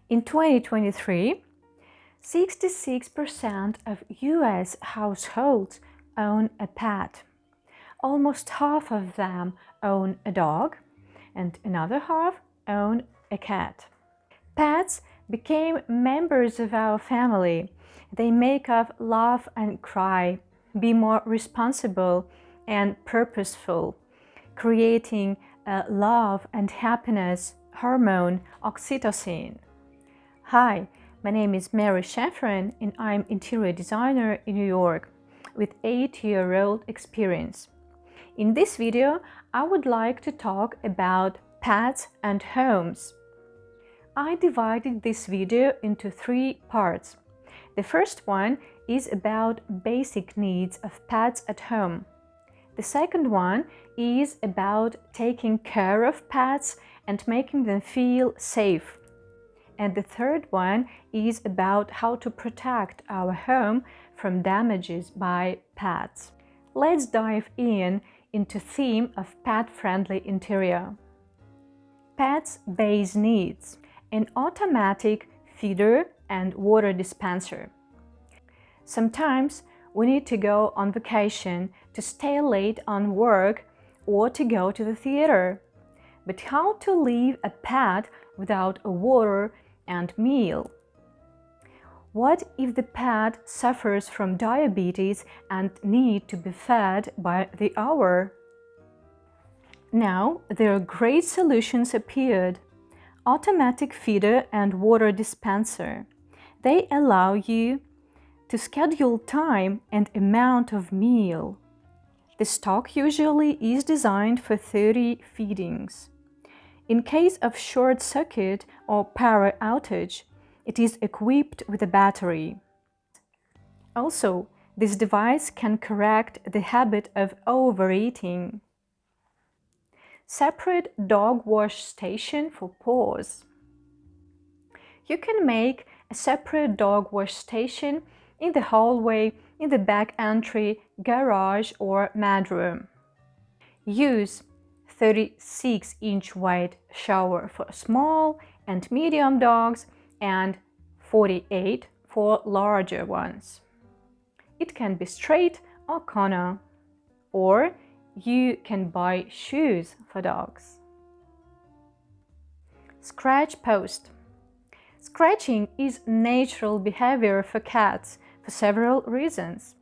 In 2023, 66% of US households own a pet. Almost half of them own a dog, and another half own a cat. Pets became members of our family. They make us laugh and cry, be more responsible and purposeful, creating a love and happiness hormone, oxytocin. Hi, my name is Mary Shafran and I'm interior designer in New York with 8-year-old experience. In this video, I would like to talk about pets and homes. I divided this video into 3 parts. The first one is about basic needs of pets at home. The second one is about taking care of pets and making them feel safe. And the third one is about how to protect our home from damages by pets. Let's dive into theme of pet-friendly interior. Pets' base needs: an automatic feeder and water dispenser. Sometimes we need to go on vacation, to stay late on work, or to go to the theater. But how to leave a pet without a water and meal? What if the pet suffers from diabetes and needs to be fed by the hour? Now there are great solutions appeared. Automatic feeder and water dispenser. They allow you to schedule time and amount of meal. The stock usually is designed for 30 feedings. In case of short circuit or power outage, it is equipped with a battery. Also, this device can correct the habit of overeating. Separate dog wash station for paws. You can make a separate dog wash station in the hallway, in the back entry, garage or bedroom. Use 36-inch wide shower for small and medium dogs and 48 for larger ones. It can be straight or corner, or you can buy shoes for dogs. Scratch post. Scratching is natural behavior for cats for several reasons.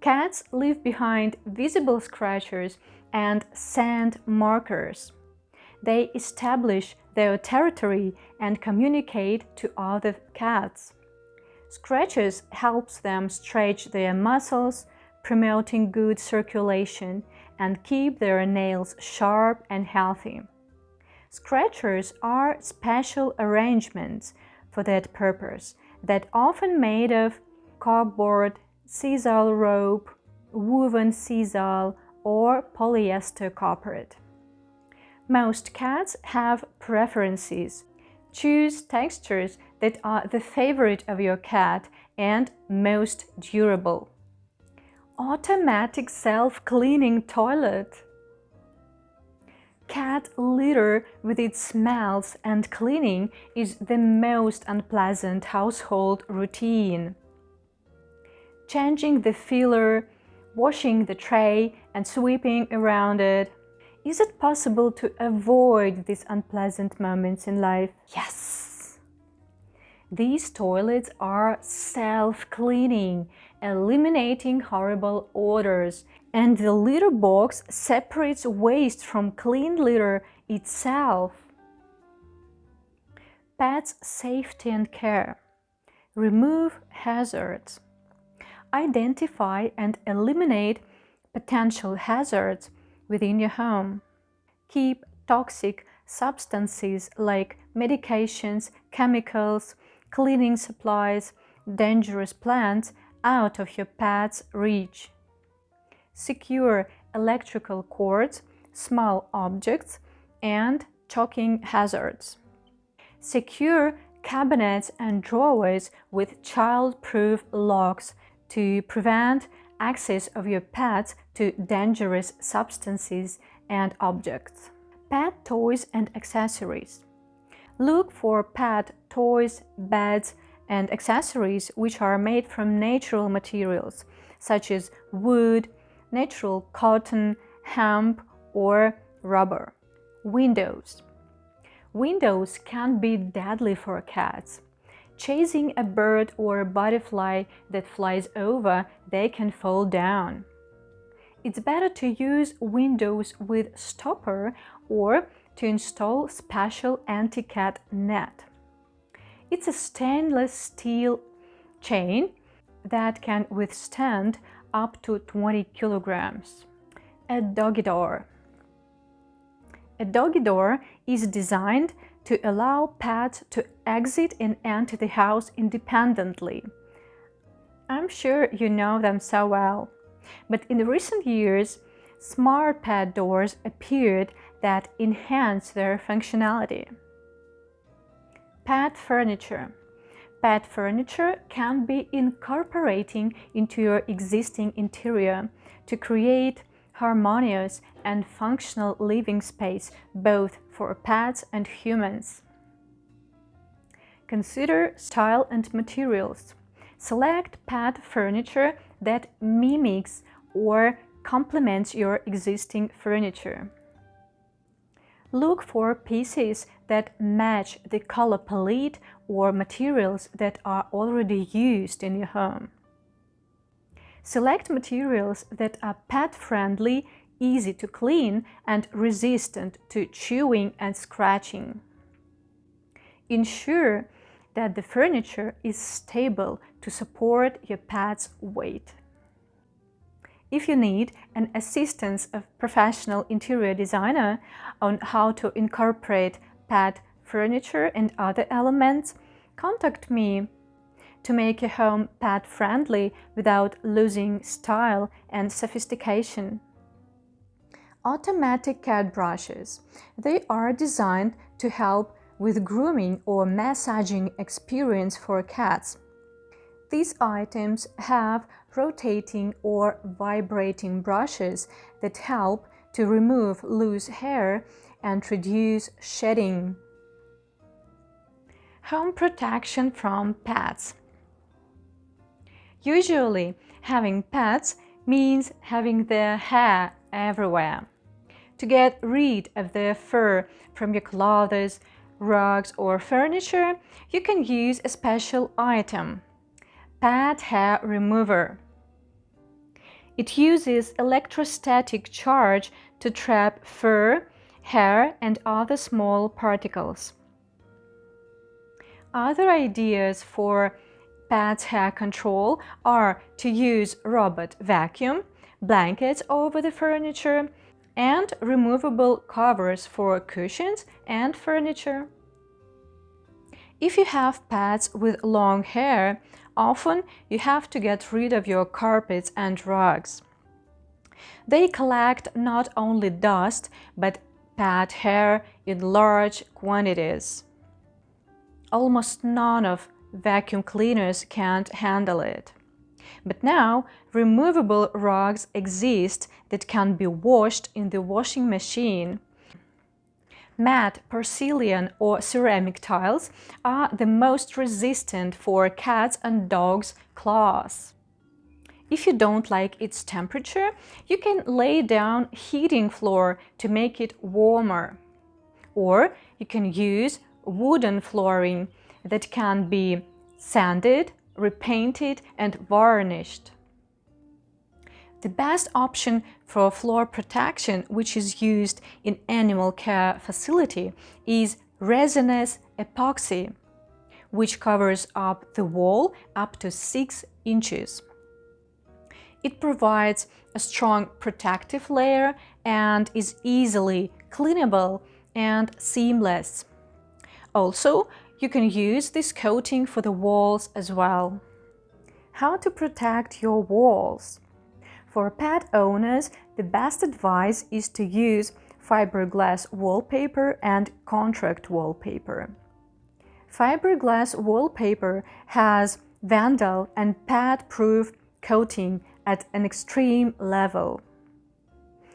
Cats leave behind visible scratches and scent markers. They establish their territory and communicate to other cats. Scratches helps them stretch their muscles, promoting good circulation, and keep their nails sharp and healthy. Scratchers are special arrangements for that purpose that often made of cardboard, sisal rope, woven sisal, or polyester carpet. Most cats have preferences. Choose textures that are the favorite of your cat and most durable. Automatic self-cleaning toilet. Cat litter with its smells and cleaning is the most unpleasant household routine. Changing the filler, washing the tray and sweeping around it. Is it possible to avoid these unpleasant moments in life? Yes! These toilets are self-cleaning, eliminating horrible odors, and the litter box separates waste from clean litter itself. Pets' safety and care. Remove hazards. Identify and eliminate potential hazards within your home. Keep toxic substances like medications, chemicals, cleaning supplies, dangerous plants out of your pet's reach. Secure electrical cords, small objects, and choking hazards. Secure cabinets and drawers with child-proof locks to prevent access of your pets to dangerous substances and objects. Pet toys and accessories. Look for pet toys, beds, and accessories which are made from natural materials, such as wood, natural cotton, hemp, or rubber. Windows. Windows can be deadly for cats. Chasing a bird or a butterfly that flies over, they can fall down. It's better to use windows with stopper or to install special anti-cat net. It's a stainless steel chain that can withstand up to 20 kilograms. A doggy door. A doggy door is designed to allow pets to exit and enter the house independently. I'm sure you know them so well, but in recent years, smart pet doors appeared that enhance their functionality. Pet furniture. Pet furniture can be incorporated into your existing interior to create harmonious and functional living space both for pets and humans. Consider style and materials. Select pet furniture that mimics or complements your existing furniture. Look for pieces that match the color palette or materials that are already used in your home. Select materials that are pet-friendly, easy to clean, and resistant to chewing and scratching. Ensure that the furniture is stable to support your pet's weight. If you need an assistance of professional interior designer on how to incorporate pet furniture and other elements, contact me to make your home pet-friendly without losing style and sophistication. Automatic cat brushes. They are designed to help with grooming or massaging experience for cats. These items have rotating or vibrating brushes that help to remove loose hair and reduce shedding. Home protection from pets. Usually, having pets means having their hair everywhere. To get rid of their fur from your clothes, rugs, or furniture, you can use a special item: pet hair remover. It uses electrostatic charge to trap fur, hair, and other small particles. Other ideas for pet hair control are to use robot vacuum, blankets over the furniture, and removable covers for cushions and furniture. If you have pets with long hair, often you have to get rid of your carpets and rugs. They collect not only dust, but pet hair in large quantities. Almost none of vacuum cleaners can't handle it. But now, removable rugs exist that can be washed in the washing machine. Matte porcelain or ceramic tiles are the most resistant for cats' and dogs' claws. If you don't like its temperature, you can lay down heating floor to make it warmer. Or you can use wooden flooring that can be sanded, repainted, and varnished. The best option for floor protection, which is used in animal care facility, is resinous epoxy, which covers up the wall up to 6 inches. It provides a strong protective layer and is easily cleanable and seamless. Also, you can use this coating for the walls as well. How to protect your walls? For pet owners, the best advice is to use fiberglass wallpaper and contract wallpaper. Fiberglass wallpaper has vandal and pet-proof coating at an extreme level.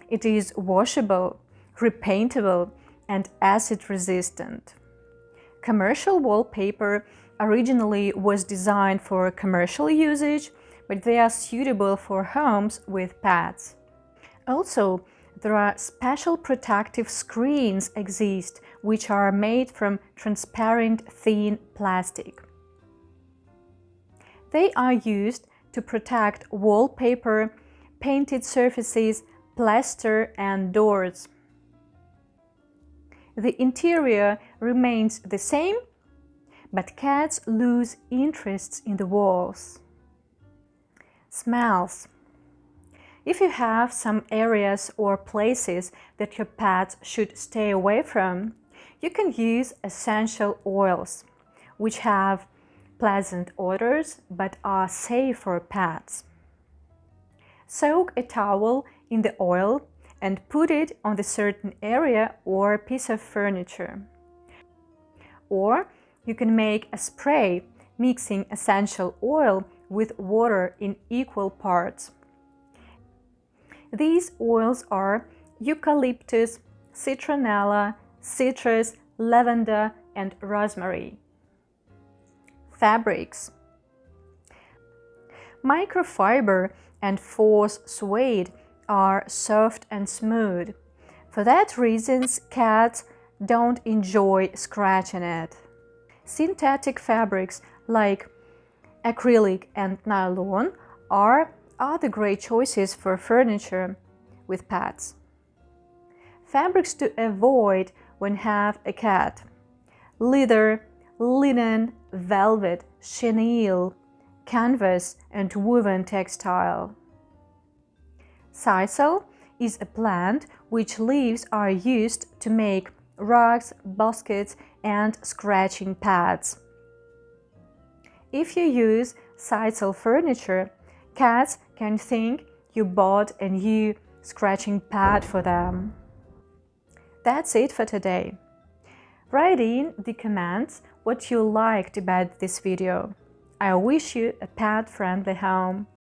It is washable, repaintable, and acid-resistant. Commercial wallpaper originally was designed for commercial usage, but they are suitable for homes with pets. Also, there are special protective screens exist, which are made from transparent thin plastic. They are used to protect wallpaper, painted surfaces, plaster, and doors. The interior remains the same, but cats lose interest in the walls. Smells. If you have some areas or places that your pets should stay away from, you can use essential oils, which have pleasant odors but are safe for pets. Soak a towel in the oil and put it on the certain area or piece of furniture. Or you can make a spray mixing essential oil with water in equal parts. These oils are eucalyptus, citronella, citrus, lavender, and rosemary. Fabrics. Microfiber and force suede are soft and smooth. For that reason, cats don't enjoy scratching it. Synthetic fabrics like acrylic and nylon are other great choices for furniture with pets. Fabrics to avoid when have a cat: leather, linen, velvet, chenille, canvas, and woven textile. Sisal is a plant which leaves are used to make rugs, baskets, and scratching pads. If you use sisal furniture, cats can think you bought a new scratching pad for them. That's it for today. Write in the comments what you liked about this video. I wish you a pet-friendly home.